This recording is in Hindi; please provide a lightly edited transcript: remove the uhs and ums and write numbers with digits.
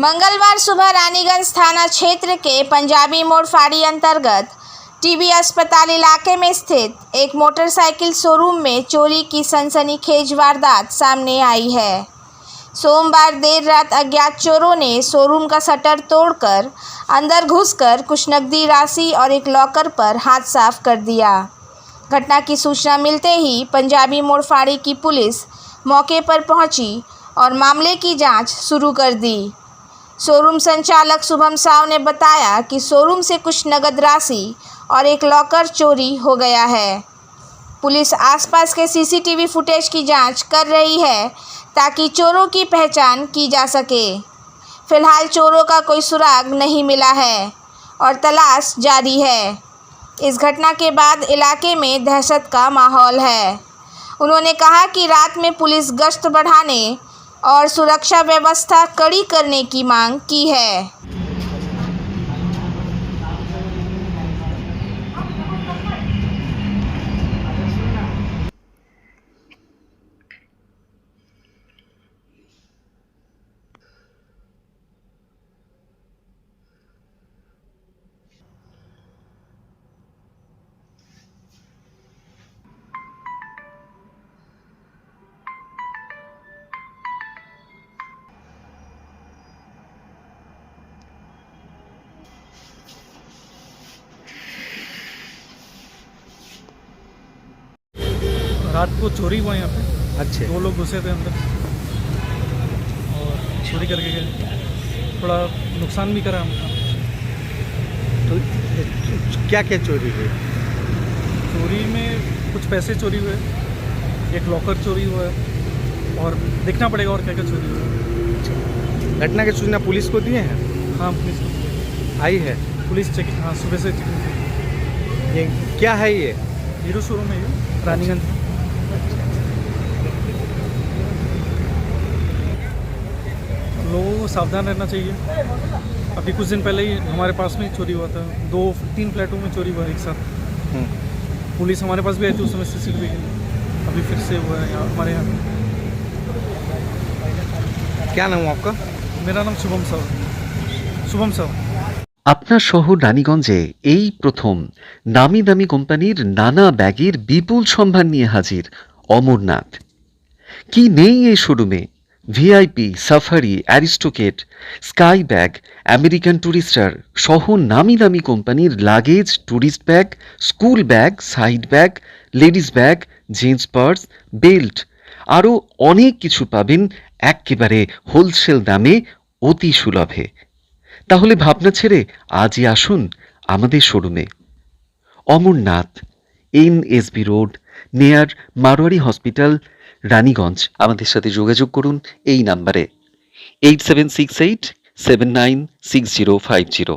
मंगलवार सुबह रानीगंज थाना क्षेत्र के पंजाबी मोड़ फाड़ी अंतर्गत टीबी अस्पताल इलाके में स्थित एक मोटरसाइकिल शोरूम में चोरी की सनसनीखेज वारदात सामने आई है। सोमवार देर रात अज्ञात चोरों ने शोरूम का शटर तोड़कर अंदर घुसकर कुछ नकदी राशि और एक लॉकर पर हाथ साफ कर दिया। घटना की सूचना मिलते ही पंजाबी मोड़ फाड़ी की पुलिस मौके पर पहुंची और मामले की जांच शुरू कर दी। शोरूम संचालक शुभम साव ने बताया कि शोरूम से कुछ नगद राशि और एक लॉकर चोरी हो गया है। पुलिस आसपास के सीसीटीवी फुटेज की जांच कर रही है ताकि चोरों की पहचान की जा सके। फिलहाल चोरों का कोई सुराग नहीं मिला है और तलाश जारी है। इस घटना के बाद इलाके में दहशत का माहौल है। उन्होंने कहा कि रात में पुलिस गश्त बढ़ाने और सुरक्षा व्यवस्था कड़ी करने की मांग की है। रात को चोरी हुआ यहाँ पे। अच्छे 2 लोग घुसे थे अंदर और चोरी करके गए। थोड़ा नुकसान भी करा हमका। तो क्या क्या चोरी हुई? चोरी में कुछ पैसे चोरी हुए, एक लॉकर चोरी हुआ है और देखना पड़ेगा और क्या क्या चोरी हुआ। घटना की सूचना पुलिस को दिए हैं? हाँ, पुलिस को आई है पुलिस चेकिंग। हाँ, सुबह से चेकिंग। ये क्या है ये? हीरो शोरूम है ये रानीगंज में। लोगों को सावधान रहना चाहिए। अभी कुछ दिन पहले ही हमारे पास में चोरी हुआ था। 2-3 फ्लैटों में चोरी हुआ एक साथ। पुलिस हमारे पास भी आई थी उस समय सीसीटीवी के लिए। अभी फिर से हुआ है यहाँ हमारे यहाँ। क्या नाम है आपका? मेरा नाम शुभम साव। আপনার শহর রানীগঞ্জে এই প্রথম নামি দামি কোম্পানির নানা ব্যাগের বিপুল সম্ভার নিয়ে হাজির অমরনাথ। কি নেই এই শোরুমে? VIP, Safari, Aristocrat, sky bag, American Tourister সহ নামি দামি কোম্পানির luggage, tourist bag, school bag, side bag, ladies bag, jeans purse, belt আরও অনেক কিছু পাবেন একেবারে হোলসেল দামে অতি সুলভে। তাহলে ভাবনা ছেড়ে আজই আসুন আমাদের শোরুমে। অমরনাথ, NSB রোড, নেয়ার মারোয়ারি হসপিটাল, রানীগঞ্জ। আমাদের সাথে যোগাযোগ করুন এই নাম্বারে 8768796050।